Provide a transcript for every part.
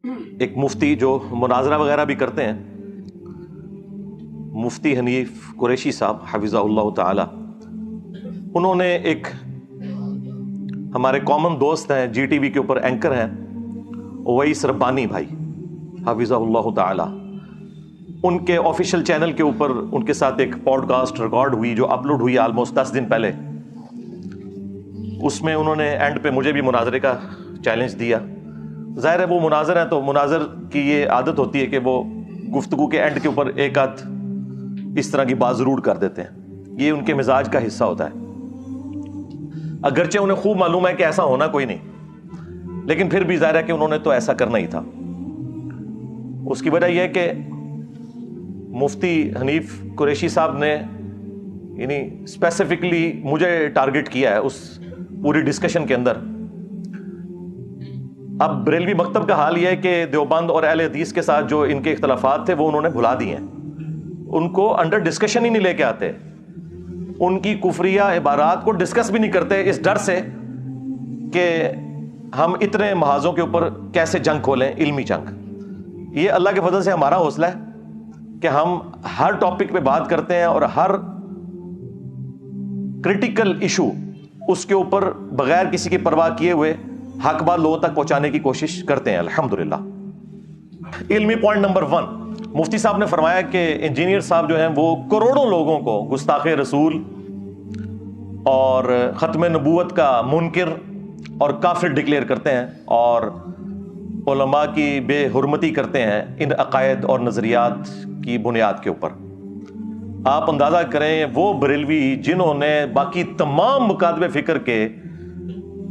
ایک مفتی جو مناظرہ وغیرہ بھی کرتے ہیں، مفتی حنیف قریشی صاحب حفظہ اللہ تعالی، انہوں نے ایک ہمارے کامن دوست ہیں، جی ٹی وی کے اوپر اینکر ہیں، اویس ربانی بھائی حفظہ اللہ تعالی، ان کے آفیشیل چینل کے اوپر ان کے ساتھ ایک پوڈ کاسٹ ریکارڈ ہوئی جو اپلوڈ ہوئی آلموسٹ 10 دن پہلے۔ اس میں انہوں نے اینڈ پہ مجھے بھی مناظرے کا چیلنج دیا۔ ظاہر ہے وہ مناظر ہیں تو مناظر کی یہ عادت ہوتی ہے کہ وہ گفتگو کے اینڈ کے اوپر ایک آدھ اس طرح کی بات ضرور کر دیتے ہیں، یہ ان کے مزاج کا حصہ ہوتا ہے، اگرچہ انہیں خوب معلوم ہے کہ ایسا ہونا کوئی نہیں، لیکن پھر بھی ظاہر ہے کہ انہوں نے تو ایسا کرنا ہی تھا۔ اس کی وجہ یہ ہے کہ مفتی حنیف قریشی صاحب نے یعنی اسپیسیفکلی مجھے ٹارگٹ کیا ہے اس پوری ڈسکشن کے اندر۔ اب بریلوی مکتب کا حال یہ ہے کہ دیوبند اور اہل حدیث کے ساتھ جو ان کے اختلافات تھے وہ انہوں نے بھلا دیے ہیں، ان کو انڈر ڈسکشن ہی نہیں لے کے آتے، ان کی کفریہ عبارات کو ڈسکس بھی نہیں کرتے، اس ڈر سے کہ ہم اتنے محاذوں کے اوپر کیسے جنگ کھولیں، علمی جنگ۔ یہ اللہ کے فضل سے ہمارا حوصلہ ہے کہ ہم ہر ٹاپک پہ بات کرتے ہیں اور ہر کرٹیکل ایشو اس کے اوپر بغیر کسی کی پرواہ کیے ہوئے حق بات لوگوں تک پہنچانے کی کوشش کرتے ہیں الحمدللہ۔ علمی پوائنٹ نمبر 1، مفتی صاحب نے فرمایا کہ انجینئر صاحب جو ہیں وہ کروڑوں لوگوں کو گستاخ رسول اور ختم نبوت کا منکر اور کافر ڈکلیئر کرتے ہیں اور علماء کی بے حرمتی کرتے ہیں ان عقائد اور نظریات کی بنیاد کے اوپر۔ آپ اندازہ کریں وہ بریلوی جنہوں نے باقی تمام مکاتب فکر کے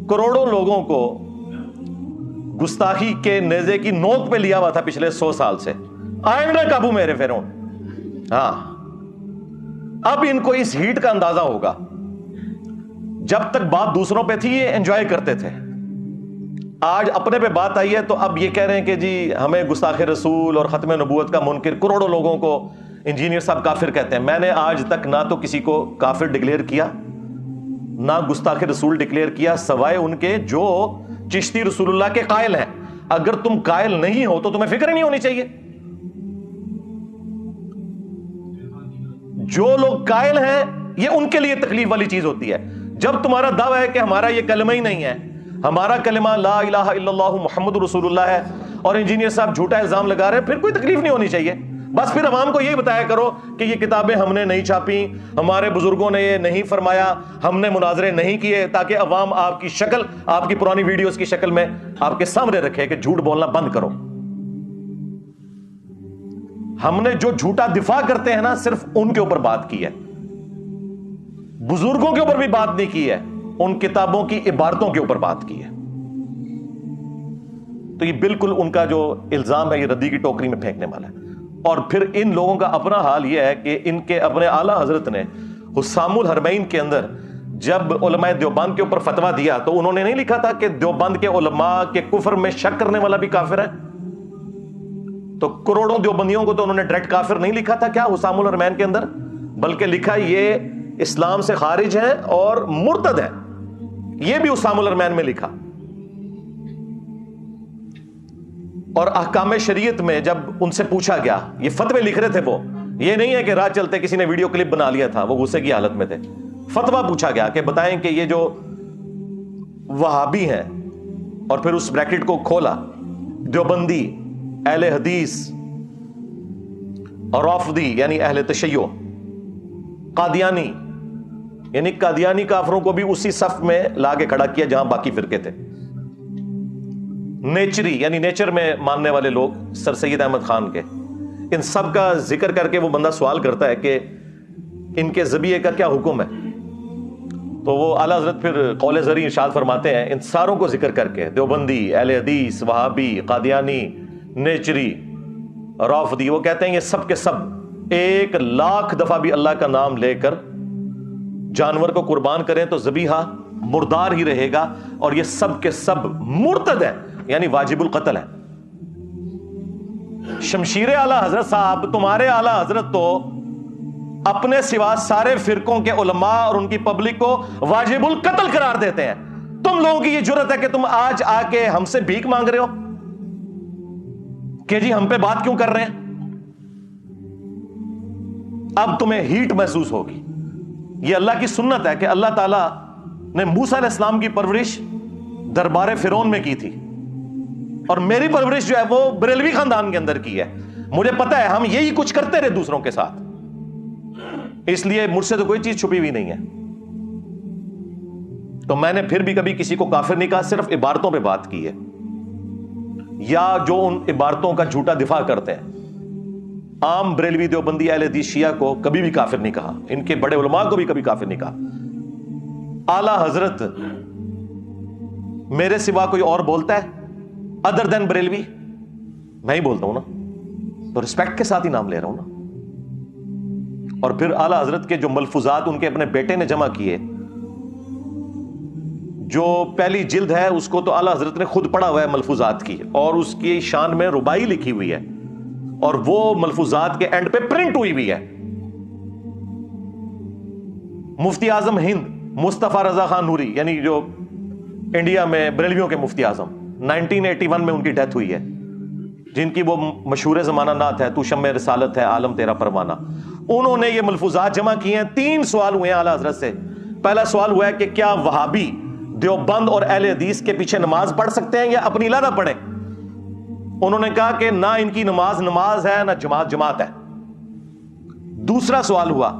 کروڑوں لوگوں کو گستاخی کے نیزے کی نوک پہ لیا ہوا تھا پچھلے 100 سال سے، آئیں نہ قابو میرے فرعون۔ ہاں، اب ان کو اس ہیٹ کا اندازہ ہوگا۔ جب تک بات دوسروں پہ تھی یہ انجوائے کرتے تھے، آج اپنے پہ بات آئی ہے تو اب یہ کہہ رہے ہیں کہ جی ہمیں گستاخ رسول اور ختم نبوت کا منکر کروڑوں لوگوں کو انجینئر صاحب کافر کہتے ہیں۔ میں نے آج تک نہ تو کسی کو کافر ڈکلیئر کیا نہ گستاخ رسول ڈکلیئر کیا، سوائے ان کے جو چشتی رسول اللہ کے قائل ہیں۔ اگر تم قائل نہیں ہو تو تمہیں فکر ہی نہیں ہونی چاہیے۔ جو لوگ قائل ہیں یہ ان کے لیے تکلیف والی چیز ہوتی ہے۔ جب تمہارا دعویٰ ہے کہ ہمارا یہ کلمہ ہی نہیں ہے، ہمارا کلمہ لا الہ الا اللہ محمد رسول اللہ ہے، اور انجینئر صاحب جھوٹا الزام لگا رہے ہیں، پھر کوئی تکلیف نہیں ہونی چاہیے۔ بس پھر عوام کو یہی بتایا کرو کہ یہ کتابیں ہم نے نہیں چھاپی، ہمارے بزرگوں نے یہ نہیں فرمایا، ہم نے مناظرے نہیں کیے، تاکہ عوام آپ کی شکل، آپ کی پرانی ویڈیوز کی شکل میں آپ کے سامنے رکھے کہ جھوٹ بولنا بند کرو۔ ہم نے جو جھوٹا دفاع کرتے ہیں نا صرف ان کے اوپر بات کی ہے، بزرگوں کے اوپر بھی بات نہیں کی ہے، ان کتابوں کی عبارتوں کے اوپر بات کی ہے۔ تو یہ بالکل ان کا جو الزام ہے یہ ردی کی ٹوکری میں پھینکنے والا ہے۔ اور پھر ان لوگوں کا اپنا حال یہ ہے کہ ان کے اپنے اعلیٰ حضرت نے حسام الحرمین کے اندر جب علماء دیوبند کے اوپر فتویٰ دیا تو انہوں نے نہیں لکھا تھا کہ دیوبند کے علماء کے کفر میں شک کرنے والا بھی کافر ہے؟ تو کروڑوں دیوبندیوں کو تو انہوں نے ڈائریکٹ کافر نہیں لکھا تھا کیا حسام الحرمین کے اندر، بلکہ لکھا یہ اسلام سے خارج ہیں اور مرتد ہیں، یہ بھی حسام الحرمین میں لکھا۔ اور احکام شریعت میں جب ان سے پوچھا گیا، یہ فتوے لکھ رہے تھے وہ، یہ نہیں ہے کہ راہ چلتے کسی نے ویڈیو کلپ بنا لیا تھا، وہ غصے کی حالت میں تھے، فتویٰ پوچھا گیا کہ بتائیں کہ یہ جو وہابی ہیں، اور پھر اس بریکٹ کو کھولا، دیوبندی، اہل حدیث، اور رافضی یعنی اہل تشیع، قادیانی یعنی قادیانی کافروں کو بھی اسی صف میں لا کے کھڑا کیا جہاں باقی فرقے تھے، نیچری یعنی نیچر میں ماننے والے لوگ سر سید احمد خان کے، ان سب کا ذکر کر کے وہ بندہ سوال کرتا ہے کہ ان کے ذبیحے کا کیا حکم ہے؟ تو وہ اعلیٰ حضرت پھر قول زرعی ارشاد فرماتے ہیں ان ساروں کو ذکر کر کے، دیوبندی، اہل حدیث، وہابی، قادیانی، نیچری، رافضی، وہ کہتے ہیں یہ سب کے سب 1,00,000 دفعہ بھی اللہ کا نام لے کر جانور کو قربان کریں تو ذبیحہ مردار ہی رہے گا، اور یہ سب کے سب مرتد ہیں یعنی واجب القتل ہے۔ شمشیر اعلیٰ حضرت صاحب، تمہارے اعلیٰ حضرت تو اپنے سوا سارے فرقوں کے علماء اور ان کی پبلک کو واجب القتل قرار دیتے ہیں، تم لوگوں کی یہ جرت ہے کہ تم آج آ کے ہم سے بھیک مانگ رہے ہو؟ کہ جی ہم پہ بات کیوں کر رہے ہیں؟ اب تمہیں ہیٹ محسوس ہوگی. یہ اللہ کی سنت ہے کہ اللہ تعالیٰ نے موسیٰ علیہ السلام کی پرورش دربار فرعون میں کی تھی, اور میری پرورش جو ہے وہ بریلوی خاندان کے اندر کی ہے. مجھے پتا ہے ہم یہی کچھ کرتے رہے دوسروں کے ساتھ, اس لیے مجھ سے تو کوئی چیز چھپی ہوئی نہیں ہے. تو میں نے پھر بھی کبھی کسی کو کافر نہیں کہا, صرف عبارتوں پہ بات کی ہے, یا جو ان عبارتوں کا جھوٹا دفاع کرتے ہیں. عام بریلوی دیوبندی اہل حدیث شیعہ کو کبھی بھی کافر نہیں کہا, ان کے بڑے علماء کو بھی کبھی کافر نہیں کہا. اعلی حضرت میرے سوا کوئی اور بولتا ہے ادر دین بریلوی؟ میں ہی بولتا ہوں نا, تو رسپیکٹ کے ساتھ ہی نام لے رہا ہوں نا. اور پھر اعلی حضرت کے جو ملفوظات ان کے اپنے بیٹے نے جمع کیے, جو پہلی جلد ہے اس کو تو اعلی حضرت نے خود پڑھا ہوا ہے ملفوظات کی, اور اس کی شان میں ربائی لکھی ہوئی ہے, اور وہ ملفوظات کے اینڈ پہ پرنٹ ہوئی ہوئی ہے. مفتی اعظم ہند مصطفیٰ رضا خان نوری, یعنی جو انڈیا میں بریلویوں کے مفتی اعظم, 1981 میں ان کی ڈیتھ ہوئی ہے, جن کی وہ مشہور زمانہ نعت ہے تو شمع رسالت ہے عالم تیرا پروانہ. انہوں نے یہ ملفوظات جمع کیے ہیں. 3 سوال ہوئے ہیں اعلی حضرت سے. پہلا سوال ہوا ہے کہ کیا وہابی دیوبند اور اہل حدیث کے پیچھے نماز پڑھ سکتے ہیں یا اپنی علیحدہ پڑھیں؟ انہوں نے کہا کہ نہ ان کی نماز نماز ہے نہ جماعت جماعت ہے. دوسرا سوال ہوا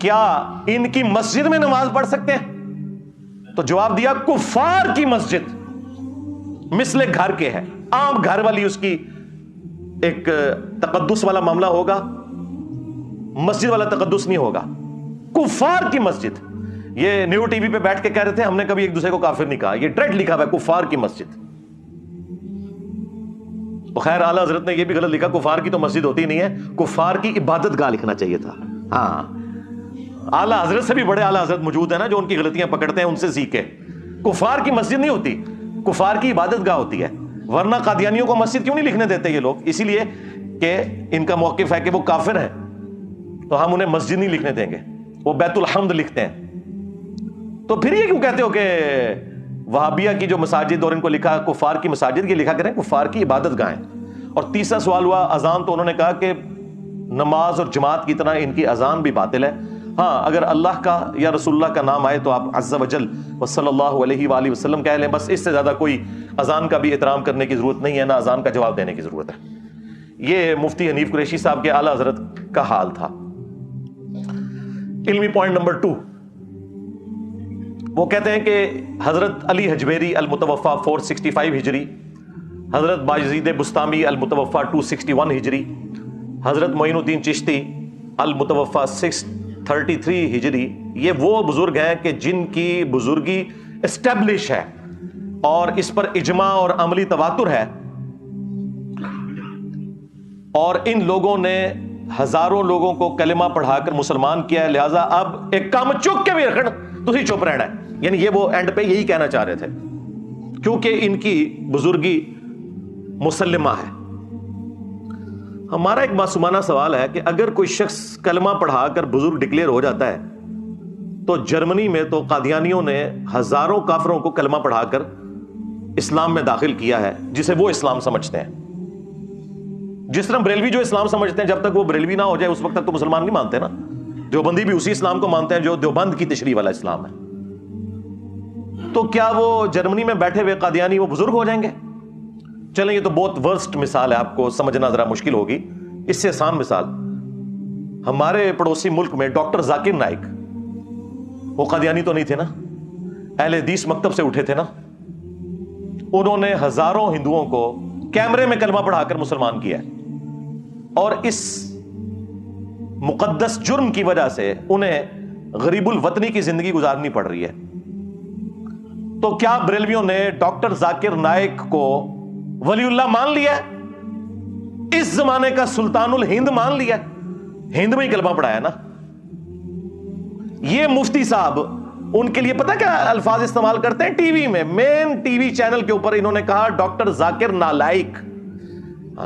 کیا ان کی مسجد میں نماز پڑھ سکتے ہیں؟ تو جواب دیا کفار کی مسجد مثل گھر کے ہے, عام گھر والی اس کی ایک تقدس والا معاملہ ہوگا, مسجد والا تقدس نہیں ہوگا. کفار کی مسجد, یہ نیو ٹی وی پہ بیٹھ کے کہہ رہے تھے ہم نے کبھی ایک دوسرے کو کافر نہیں کہا, یہ ڈائریکٹ لکھا ہوا ہے کفار کی مسجد. خیر اعلی حضرت نے یہ بھی غلط لکھا, کفار کی تو مسجد ہوتی نہیں ہے, کفار کی عبادت گاہ لکھنا چاہیے تھا. ہاں اعلی حضرت سے بھی بڑے اعلی حضرت موجود ہیں نا جو ان کی غلطیاں پکڑتے ہیں, ان سے سیکھے. کفار کی مسجد نہیں ہوتی, کفار کی عبادت گاہ ہوتی ہے. ورنہ قادیانیوں کو مسجد کیوں نہیں لکھنے دیتے یہ لوگ؟ اسی لیے کہ ان کا موقف ہے کہ وہ کافر ہیں, تو ہم انہیں مسجد نہیں لکھنے دیں گے, وہ بیت الحمد لکھتے ہیں. تو پھر یہ کیوں کہتے ہو کہ وہابیہ کی جو مساجد اور ان کو لکھا کفار کی مساجد, یہ لکھا کریں کفار کی عبادت گاہیں. اور تیسرا سوال ہوا اذان, تو انہوں نے کہا کہ نماز اور جماعت کی طرح ان کی اذان بھی باطل ہے. ہاں اگر اللہ کا یا رسول اللہ کا نام آئے تو آپ عز وجل صلی اللہ علیہ وآلہ وسلم کہہ لیں, بس اس سے زیادہ کوئی اذان کا بھی احترام کرنے کی ضرورت نہیں ہے, نہ اذان کا جواب دینے کی ضرورت ہے. یہ مفتی حنیف قریشی صاحب کے اعلی حضرت کا حال تھا. علمی پوائنٹ نمبر 2, وہ کہتے ہیں کہ حضرت علی حجویری المتوفا 465 ہجری, حضرت باجزید بستامی المتوفا 261 ہجری, حضرت معین الدین چشتی المتوفا 633 ہجری, یہ وہ بزرگ ہیں کہ جن کی بزرگی اسٹیبلش ہے اور اس پر اجماع اور عملی تواتر ہے, اور ان لوگوں نے ہزاروں لوگوں کو کلمہ پڑھا کر مسلمان کیا ہے. لہٰذا اب ایک کام چک کے بھی رکھنا, تسی چپ رہنا ہے. یعنی یہ وہ اینڈ پہ یہی کہنا چاہ رہے تھے, کیونکہ ان کی بزرگی مسلمہ ہے. ہمارا ایک معصومانہ سوال ہے کہ اگر کوئی شخص کلمہ پڑھا کر بزرگ ڈکلیئر ہو جاتا ہے, تو جرمنی میں تو قادیانیوں نے ہزاروں کافروں کو کلمہ پڑھا کر اسلام میں داخل کیا ہے, جسے وہ اسلام سمجھتے ہیں. جس طرح بریلوی جو اسلام سمجھتے ہیں, جب تک وہ بریلوی نہ ہو جائے اس وقت تک تو مسلمان نہیں مانتے نا. دیوبندی بھی اسی اسلام کو مانتے ہیں جو دیوبند کی تشریح والا اسلام ہے. تو کیا وہ جرمنی میں بیٹھے ہوئے قادیانی وہ بزرگ ہو جائیں گے؟ چلیں یہ تو بہت ورسٹ مثال ہے, آپ کو سمجھنا ذرا مشکل ہوگی. اس سے آسان مثال, ہمارے پڑوسی ملک میں ڈاکٹر ذاکر نائک, وہ قادیانی تو نہیں تھے نا, اہل حدیث مکتب سے اٹھے تھے نا. انہوں نے ہزاروں ہندوؤں کو کیمرے میں کلمہ پڑھا کر مسلمان کیا ہے, اور اس مقدس جرم کی وجہ سے انہیں غریب الوطنی کی زندگی گزارنی پڑ رہی ہے. تو کیا بریلویوں نے ڈاکٹر ذاکر نائک کو ولی اللہ مان لیا, اس زمانے کا سلطان الہند مان لیا, ہند میں ہی کلمہ پڑھایا نا. یہ مفتی صاحب ان کے لیے پتہ کیا الفاظ استعمال کرتے ہیں ٹی وی میں, مین ٹی وی چینل کے اوپر انہوں نے کہا ڈاکٹر ذاکر نالائک,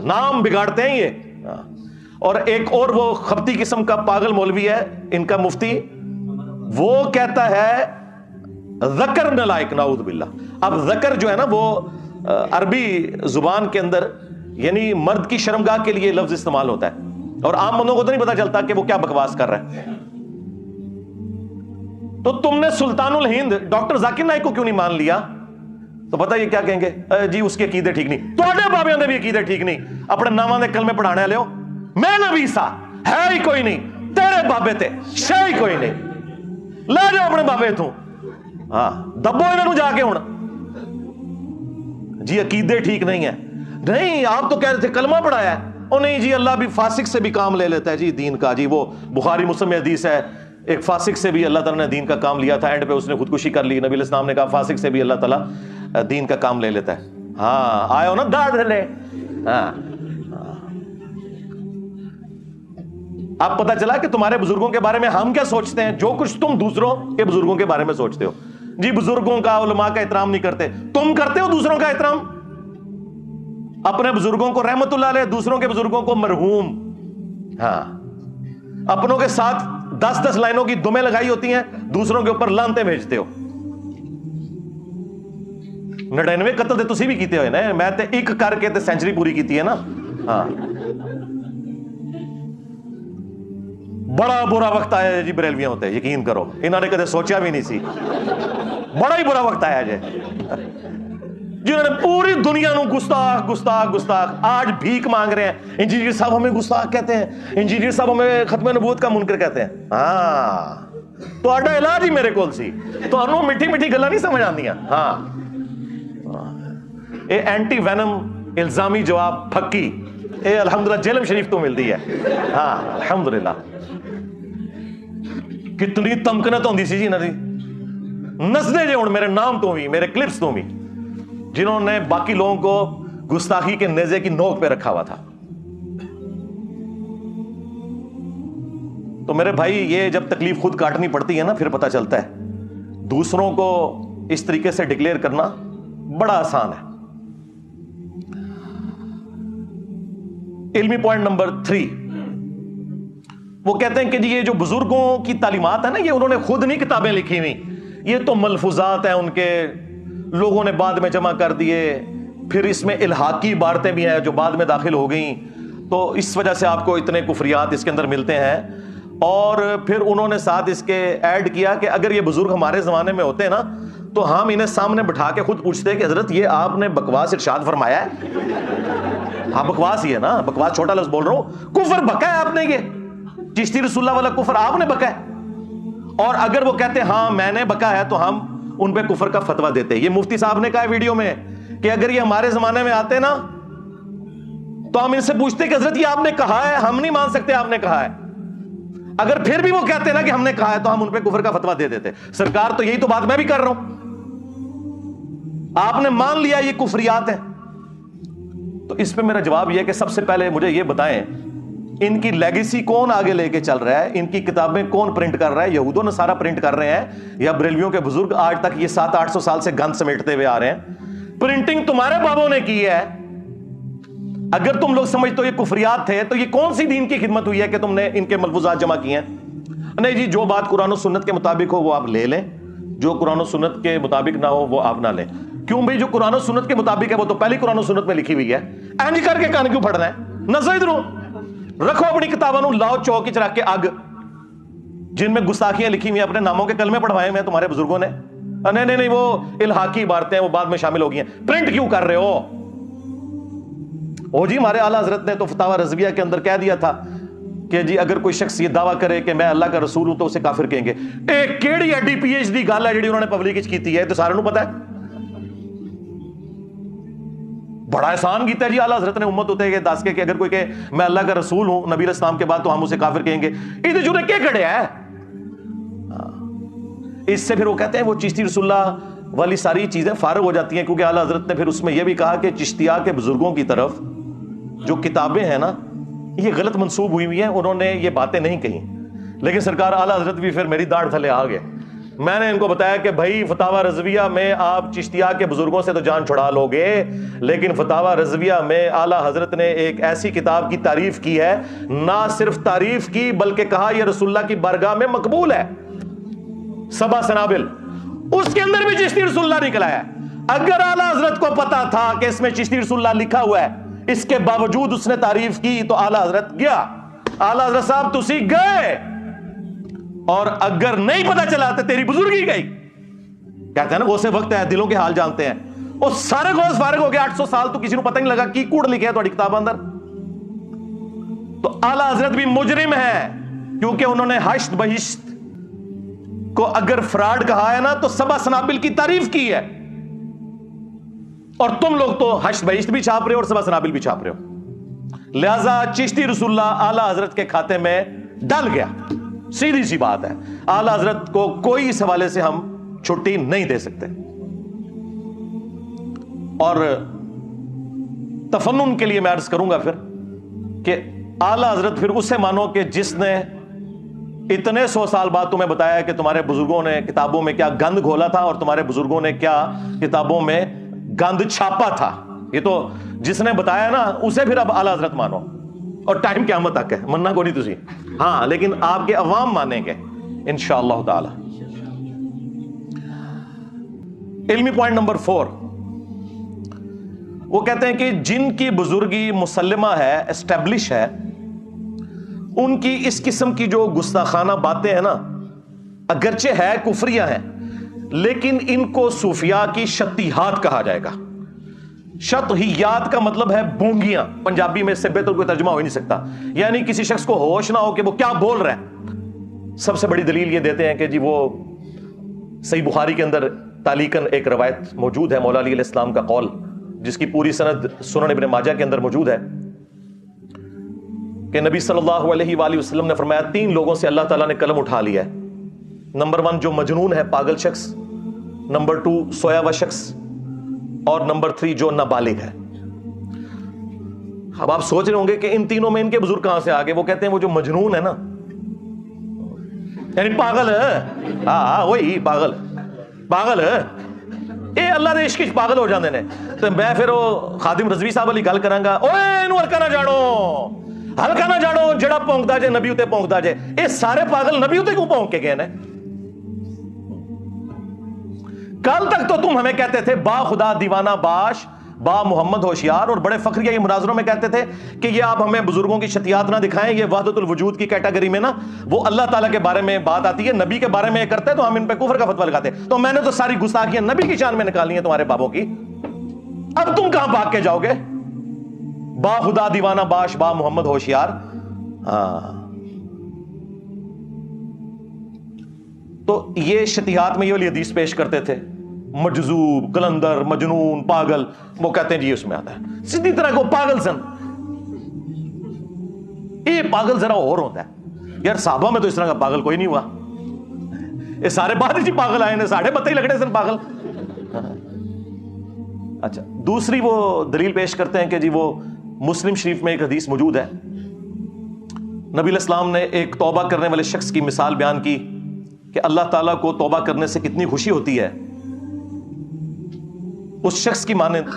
نام بگاڑتے ہیں یہ. اور ایک اور وہ خبتی قسم کا پاگل مولوی ہے ان کا مفتی, وہ کہتا ہے ذکر نالائک, نعوذ باللہ. اب ذکر جو ہے نا وہ عربی زبان کے اندر یعنی مرد کی شرمگاہ کے لیے لفظ استعمال ہوتا ہے، اور عام بندوں کو تو نہیں پتا چلتا کہ وہ کیا بکواس کر رہا ہے. تو تم نے سلطان الہند ڈاکٹر ذاکر نائک کو کیوں نہیں مان لیا؟ تو پتہ یہ کیا کہیں گے؟ جی اس کے عقیدے ٹھیک نہیں. تواڈے بابیاں دے بھی عقیدے ٹھیک نہیں. اپنے ناماں دے کلمے پڑھانے والے ہو. میں نبی سا ہے ہی کوئی نہیں، تیرے بابے تے شے ہی کوئی نہیں. لے جاؤ اپنے بابے تو، ہاں دبو انہوں جا کے ہوں. جی عقیدے ٹھیک نہیں ہے. نہیں آپ تو کہہ رہے تھے کلمہ پڑھایا ہے. او نہیں جی اللہ بھی فاسق سے بھی کام لے لیتا ہے جی دین کا. جی وہ بخاری مسلم میں حدیث ہے، ایک فاسق سے بھی اللہ تعالیٰ نے دین کا کام لیا تھا، اینڈ پہ اس نے خودکشی کر لی. نبی علیہ السلام نے کہا فاسق سے بھی اللہ تعالیٰ دین کا کام لے لیتا ہے. ہاں آئے ہو نا داڑھ لے. ہاں اب پتہ چلا کہ تمہارے بزرگوں کے بارے میں ہم کیا سوچتے ہیں، جو کچھ تم دوسروں کے بزرگوں کے بارے میں سوچتے ہو. جی بزرگوں کا علماء کا احترام نہیں کرتے، تم کرتے ہو دوسروں کا احترام. اپنے بزرگوں کو رحمت اللہ علیہ، دوسروں کے بزرگوں کو مرحوم. ہاں اپنوں کے ساتھ 10 لائنوں کی دمیں لگائی ہوتی ہیں، دوسروں کے اوپر لانتے بھیجتے ہو. 99 قتل تے تسی بھی کیتے ہوئے نا، میں تے ایک کر کے تے سینچری پوری کیتی ہے نا. ہاں بڑا برا وقت آیا جی بریلویاں ہوتے، یقین کرو انہوں نے کدے سوچا بھی نہیں سی. بڑا ہی برا وقت آیا جی، جنہوں نے پوری دنیا نو گستاخ گستاخ گستاخ آج بھیک مانگ رہے ہیں. انجینئر صاحب ہمیں گستاخ کہتے ہیں، انجینئر صاحب ہمیں ختم نبوت کا منکر کہتے ہیں. ہاں تو آڈا علاج ہی میرے کول سی، تو انہوں میٹھی میٹھی گلاں نہیں سمجھ آندیاں. ہاں اے اینٹی وینم الزامی جواب پھکی اے الحمدللہ جیلم شریف تو ملتی ہے. ہاں الحمدللہ کتنی تمکنت ہوندی سی جی انہاں دی. نسدے جے ہن میرے نام تو بھی، میرے کلپس تو بھی، جنہوں نے باقی لوگوں کو گستاخی کے نیزے کی نوک پہ رکھا ہوا تھا. تو میرے بھائی یہ جب تکلیف خود کاٹنی پڑتی ہے نا پھر پتہ چلتا ہے. دوسروں کو اس طریقے سے ڈکلیئر کرنا بڑا آسان ہے. علمی پوائنٹ نمبر 3، وہ کہتے ہیں کہ جی یہ جو بزرگوں کی تعلیمات ہیں نا، یہ انہوں نے خود نہیں کتابیں لکھی ہوئی، یہ تو ملفوظات ہیں ان کے، لوگوں نے بعد میں جمع کر دیے. پھر اس میں الحاقی عبارتیں بھی ہیں جو بعد میں داخل ہو گئیں، تو اس وجہ سے آپ کو اتنے کفریات اس کے اندر ملتے ہیں. اور پھر انہوں نے ساتھ اس کے ایڈ کیا کہ اگر یہ بزرگ ہمارے زمانے میں ہوتے نا تو ہم انہیں سامنے بٹھا کے خود پوچھتے کہ حضرت یہ آپ نے بکواس ارشاد فرمایا ہے. ہاں بکواس ہی ہے نا، بکواس چھوٹا لفظ بول رہا ہوں. کفر بکا ہے آپ نے، یہ چشتی رسول اللہ والا کفر آپ نے بکا ہے. اور اگر وہ کہتے ہاں میں نے بکا ہے تو ہم ان پہ کفر کا فتویٰ دیتے. یہ مفتی صاحب نے کہا ہے ویڈیو میں کہ اگر یہ ہمارے زمانے میں آتے نا تو ہم ان سے پوچھتے کہ حضرت یہ آپ نے کہا ہے، ہم نہیں مان سکتے آپ نے کہا ہے. اگر پھر بھی وہ کہتے نا کہ ہم نے کہا ہے تو ہم ان پہ کفر کا فتویٰ دے دیتے. سرکار تو یہی تو بات میں بھی کر رہا ہوں، آپ نے مان لیا یہ کفریات ہیں. تو اس پہ میرا جواب یہ ہے کہ سب سے پہلے مجھے یہ بتائیں ان کی لیگیسی کون آگے لے کے چل رہا ہے، ان کی کتابیں کون پرنٹ کر رہا ہے؟ یہود و نصارہ پرنٹ کر رہے ہیں یا بریلویوں کے بزرگ آج تک یہ 700-800 سال سے گند سمیٹتے ہوئے آ رہے ہیں؟ پرنٹنگ تمہارے بابوں نے کی ہے. اگر تم لوگ سمجھتے ہو یہ کفریات تھے تو یہ کون سی دین کی خدمت ہوئی ہے کہ تم نے ان کے ملفوظات جمع کیے ہیں؟ نہیں جی جو بات قرآن و سنت کے مطابق ہو وہ آپ لے لیں، جو قرآن و سنت کے مطابق نہ ہو وہ آپ نہ لیں. کیوں بھائی جو قرآن و سنت کے مطابق ہے وہ تو پہلی قرآن و سنت میں لکھی ہوئی ہے. اینج کر کے کان کیوں پھڑنا ہے؟ نظر ادھروں رکھو اپنی کتابوں نو، لاؤ چوک وچ رکھ کے اگ، جن میں گستاخیاں لکھی ہوئی ہیں، اپنے ناموں کے کلمے پڑھوائے میں تمہارے بزرگوں نے. نہیں وہ الحاقی عبارتیں وہ بعد میں شامل ہو گئی ہیں. پرنٹ کیوں کر رہے ہو؟ جی ہمارے اعلیٰ حضرت نے تو فتاوی رضویہ کے اندر کہہ دیا تھا کہ جی اگر کوئی شخص یہ دعویٰ کرے کہ میں اللہ کا رسول ہوں تو اسے کافر کہیں گے. ایک کیڑی ایڈی پی ایچ ڈی گل ہے جڑی انہوں نے پبلک وچ کیتی ہے، تو سارے نوں پتہ ہے. بڑا احسان کیتا ہے جی اعلیٰ حضرت نے امت ہوتے کہ دس کے کہ اگر کوئی کہ میں اللہ کا رسول ہوں نبی علیہ السلام کے بعد تو ہم اسے کافر کہیں گے. یہ جو نے کیا کڑیا ہے؟ اس سے پھر وہ کہتے ہیں وہ چشتی رسول اللہ والی ساری چیزیں فارغ ہو جاتی ہیں، کیونکہ اعلیٰ حضرت نے پھر اس میں یہ بھی کہا کہ چشتیہ کے بزرگوں کی طرف جو کتابیں ہیں نا یہ غلط منسوب ہوئی ہوئی ہیں، انہوں نے یہ باتیں نہیں کہیں. لیکن سرکار اعلیٰ حضرت بھی پھر میری داڑھ تھلے آ گئے. میں نے ان کو بتایا کہ بھائی فتاوی رضویہ میں آپ چشتیہ کے بزرگوں سے تو جان چھڑا لو گے، لیکن فتاوی رضویہ میں اعلیٰ حضرت نے ایک ایسی کتاب کی تعریف کی ہے، نہ صرف تعریف کی بلکہ کہا یہ رسول اللہ کی بارگاہ میں مقبول ہے. 7 سنابل اس کے اندر بھی چشتی رسول اللہ نکلا ہے. اگر اعلیٰ حضرت کو پتا تھا کہ اس میں چشتی رسول اللہ لکھا ہوا ہے، اس کے باوجود اس نے تعریف کی تو اعلی حضرت گیا. اعلی حضرت صاحب تسی گئے, اور اگر نہیں پتا چلا تو تیری بزرگی گئی. کہتے ہیں نا غوث وقت ہے, دلوں کے حال جانتے ہیں. وہ سارے غوث فارغ ہو گئے 800 سال تو کسی کو پتہ نہیں لگا کی کوڑ لکھے تھوڑی کتاب اندر. تو اعلی حضرت بھی مجرم ہے, کیونکہ انہوں نے حشت بہشت کو اگر فراڈ کہا ہے نا تو سبا سنابل کی تعریف کی ہے, اور تم لوگ تو حشت بہشت بھی چھاپ رہے ہو اور سبا سنابل بھی چھاپ رہے ہو. لہذا چشتی رسول اللہ اعلی حضرت کے کھاتے میں ڈل گیا. سیدھی سی بات ہے, اعلی حضرت کو کوئی اس حوالے سے ہم چھٹی نہیں دے سکتے. اور تفنن کے لیے میں عرض کروں گا پھر کہ اعلی حضرت پھر اسے مانو کہ جس نے اتنے 100 سال بعد تمہیں بتایا کہ تمہارے بزرگوں نے کتابوں میں کیا گند گھولا تھا اور تمہارے بزرگوں نے کیا کتابوں میں گند چھاپا تھا. یہ تو جس نے بتایا نا اسے پھر اب اعلی حضرت مانو, اور ٹائم قیامت تک ہے, مننا کو نہیں تسی. ہاں لیکن آپ کے عوام مانیں گے انشاءاللہ تعالی. علمی پوائنٹ نمبر 4, وہ کہتے ہیں کہ جن کی بزرگی مسلمہ ہے, اسٹیبلش ہے, ان کی اس قسم کی جو گستاخانہ باتیں ہیں نا, اگرچہ ہے کفریہ ہیں, لیکن ان کو صوفیاء کی شطیحات کہا جائے گا. شطحیات کا مطلب ہے بونگیاں, پنجابی میں اس سے بہتر کوئی ترجمہ ہو ہی نہیں سکتا, یعنی کسی شخص کو ہوش نہ ہو کہ وہ کیا بول رہا ہے. سب سے بڑی دلیل یہ دیتے ہیں کہ جی وہ صحیح بخاری کے اندر تعلیقاً ایک روایت موجود ہے مولا علی علیہ السلام کا قول, جس کی پوری سند سنن ابن ماجہ کے اندر موجود ہے, کہ نبی صلی اللہ علیہ وآلہ وسلم نے فرمایا 3 لوگوں سے اللہ تعالیٰ نے قلم اٹھا لیا ہے. نمبر 1 جو مجنون ہے, پاگل شخص, نمبر 2 سویا ہوا شخص, اور نمبر 3 جو نابالغ ہے. اب آپ سوچ رہے ہوں گے کہ ان تینوں میں ان کے بزرگ کہاں سے آگے. وہ کہتے ہیں وہ جو مجنون ہے نا, یعنی پاگل ہے, ہاں وہی پاگل ہے, اے اللہ دے عشق پاگل ہو جاندے نے. تو میں پھر وہ خادم رضوی صاحب والی گل کراں گا, اوے اینو ہلکا نہ جاڑو جڑا پونکدا جے نبی اتے پونکدا جے. اے سارے پاگل نبی اتے کیوں پونک کے گئے نے؟ کل تک تو تم ہمیں کہتے تھے با خدا دیوانہ باش, با محمد ہوشیار, اور بڑے فخریہ مناظروں میں کہتے تھے کہ یہ آپ ہمیں بزرگوں کی شتیات نہ دکھائیں, یہ وحدت الوجود کی کیٹیگری میں نا وہ اللہ تعالیٰ کے بارے میں بات آتی ہے, نبی کے بارے میں یہ کرتے تو ہم ان پہ کفر کا فتویٰ لگاتے. تو میں نے تو ساری گستاخیاں نبی کی شان میں نکالی ہیں تمہارے بابوں کی. اب تم کہاں بھاگ کے جاؤ گے؟ با خدا دیوانہ باش, با محمد ہوشیار. ہاں تو یہ شتیات میں یہ والی حدیث پیش کرتے تھے, مجذوب, کلندر, مجنون, پاگل. وہ کہتے ہیں جی اس میں آتا ہے سیدھی طرح کو پاگل سن. یہ پاگل ذرا اور ہوتا ہے یار, صحابہ میں تو اس طرح کا پاگل کوئی نہیں ہوا. یہ سارے بعد ہی پاگل آئے ہیں, ساڑھے بتے ہی لگڑے سن پاگل. اچھا دوسری وہ دلیل پیش کرتے ہیں کہ جی وہ مسلم شریف میں ایک حدیث موجود ہے, نبی علیہ السلام نے ایک توبہ کرنے والے شخص کی مثال بیان کی کہ اللہ تعالیٰ کو توبہ کرنے سے کتنی خوشی ہوتی ہے. اس شخص کی مانند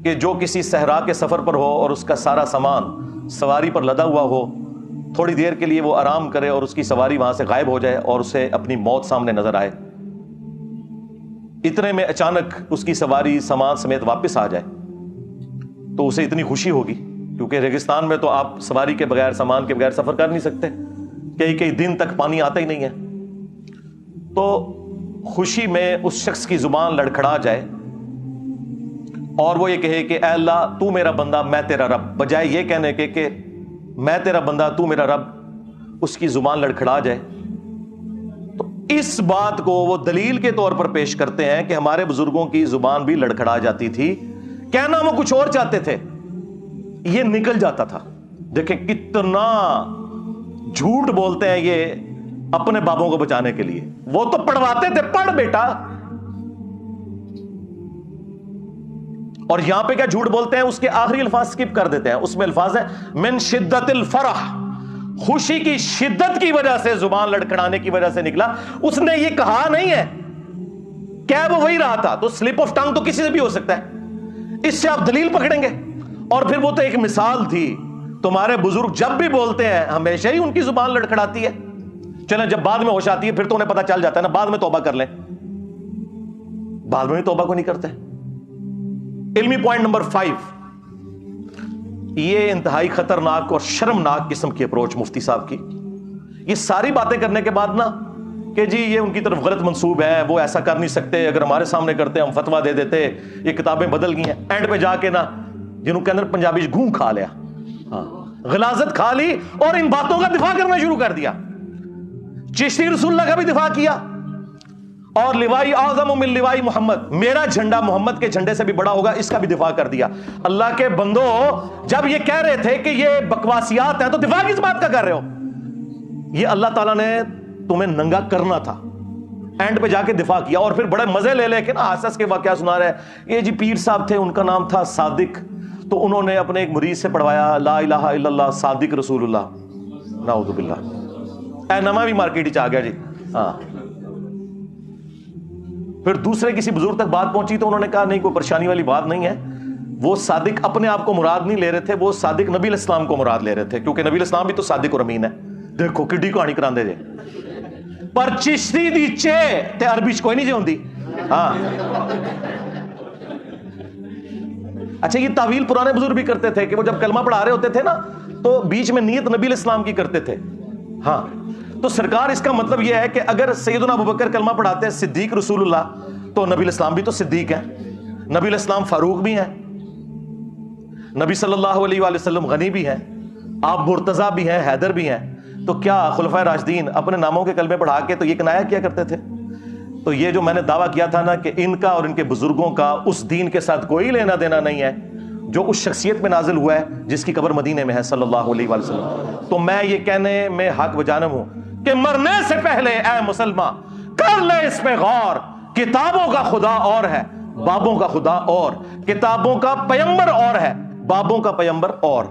کہ جو کسی صحرا کے سفر پر ہو اور اس کا سارا سامان سواری پر لدا ہوا ہو, تھوڑی دیر کے لیے وہ آرام کرے اور اس کی سواری وہاں سے غائب ہو جائے اور اسے اپنی موت سامنے نظر آئے. اتنے میں اچانک اس کی سواری سامان سمیت واپس آ جائے تو اسے اتنی خوشی ہوگی, کیونکہ ریگستان میں تو آپ سواری کے بغیر, سامان کے بغیر سفر کر نہیں سکتے, کئی دن تک پانی آتا ہی نہیں ہے. تو خوشی میں اس شخص کی زبان لڑکھڑا جائے اور وہ یہ کہے کہ اے اللہ تو میرا بندہ میں تیرا رب, بجائے یہ کہنے کے کہ میں تیرا بندہ تو میرا رب, اس کی زبان لڑکھڑا جائے. تو اس بات کو وہ دلیل کے طور پر پیش کرتے ہیں کہ ہمارے بزرگوں کی زبان بھی لڑکھڑا جاتی تھی, کہنا وہ کچھ اور چاہتے تھے, یہ نکل جاتا تھا. دیکھیں کتنا جھوٹ بولتے ہیں یہ اپنے بابوں کو بچانے کے لیے. وہ تو پڑھواتے تھے, پڑھ بیٹا. اور یہاں پہ کیا جھوٹ بولتے ہیں, اس کے آخری الفاظ سکپ کر دیتے ہیں. اس میں الفاظ ہے من شدت الفرح, خوشی کی شدت کی وجہ سے, زبان لڑکھڑانے کی وجہ سے نکلا. اس نے یہ کہا نہیں ہے, کیا وہ وہی رہا تھا. تو سلپ آف ٹنگ تو کسی سے بھی ہو سکتا ہے, اس سے آپ دلیل پکڑیں گے. اور پھر وہ تو ایک مثال تھی, تمہارے بزرگ جب بھی بولتے ہیں ہمیشہ ہی ان کی زبان لڑکھڑاتی ہے. چلیں جب بعد میں ہوش آتی ہے پھر تو انہیں پتا چل جاتا ہے نا, بعد میں توبہ کر لیں. بعد میں توبہ کو نہیں کرتے. علمی پوائنٹ نمبر 5, یہ انتہائی خطرناک اور شرمناک قسم کی اپروچ مفتی صاحب کی. یہ ساری باتیں کرنے کے بعد نا کہ جی یہ ان کی طرف غلط منسوب ہے, وہ ایسا کر نہیں سکتے, اگر ہمارے سامنے کرتے ہم فتویٰ دے دیتے, یہ کتابیں بدل گئی ہیں. اینڈ پہ جا کے نا جنہوں کے اندر پنجابی گھون کھا لیا, غلاظت کھا لی اور ان باتوں کا دفاع کرنا شروع کر دیا. چشتی رسول اللہ کا بھی دفاع کیا, اور لوائی اعظم من لوائی محمد, میرا جھنڈا محمد کے جھنڈے سے بھی بڑا ہوگا, اس کا بھی دفاع کر دیا. اللہ کے بندو, جب یہ کہہ رہے تھے کہ یہ بکواسیات ہیں تو دفاع کس بات کا کر رہے ہو؟ یہ اللہ تعالیٰ نے تمہیں ننگا کرنا تھا. اینڈ پہ جا کے دفاع کیا, اور پھر بڑے مزے لے کے نا حسس کے واقعہ سنا رہے. یہ جی پیر صاحب تھے, ان کا نام تھا صادق, تو انہوں نے اپنے ایک مریض سے پڑھوایا لا الہ الا اللہ صادق رسول اللہ, نعوذ باللہ. اے نما بھی مارکیٹ چ آ گیا جی. ہاں, پھر دوسرے کسی بزرگ تک بات پہنچی تو انہوں نے کہا نہیں, کوئی پریشانی والی بات نہیں ہے, وہ صادق اپنے آپ کو مراد نہیں لے رہے تھے, وہ صادق نبی علیہ السلام کو مراد لے رہے تھے, کیونکہ نبی علیہ السلام بھی تو صادق اور امین ہے. دیکھو کڈی کہانی کراندے جے. پر چشتی دی چے تے عربی چ کوئی نہیں جے ہوندی. ہاں اچھا, یہ تعویل پرانے بزرگ بھی کرتے تھے کہ وہ جب کلمہ پڑھا رہے ہوتے تھے نا تو بیچ میں نیت نبی علیہ السلام کی کرتے تھے. ہاں, تو سرکار اس کا مطلب یہ ہے کہ اگر سیدنا ابوبکر کلمہ پڑھاتے ہیں صدیق رسول اللہ, تو نبی علیہ السلام بھی تو صدیق ہیں, نبی علیہ السلام فاروق بھی ہیں, نبی صلی اللہ علیہ وآلہ وسلم غنی بھی ہیں, آپ مرتضیٰ بھی ہیں, حیدر بھی ہیں. تو کیا خلفائے راشدین اپنے ناموں کے کلمے پڑھا کے تو یہ کنایا کیا کرتے تھے؟ تو یہ جو میں نے دعویٰ کیا تھا نا کہ ان کا اور ان کے بزرگوں کا اس دین کے ساتھ کوئی لینا دینا نہیں ہے جو اس شخصیت میں نازل ہوا ہے جس کی قبر مدینے میں ہے صلی اللہ علیہ وآلہ وسلم. تو میں یہ کہنے میں حق بجانب ہوں کہ مرنے سے پہلے اے مسلمان کر لے اس پہ غور. کتابوں کا خدا اور ہے, بابوں کا خدا اور, کتابوں کا پیمبر اور ہے, بابوں کا پیمبر اور.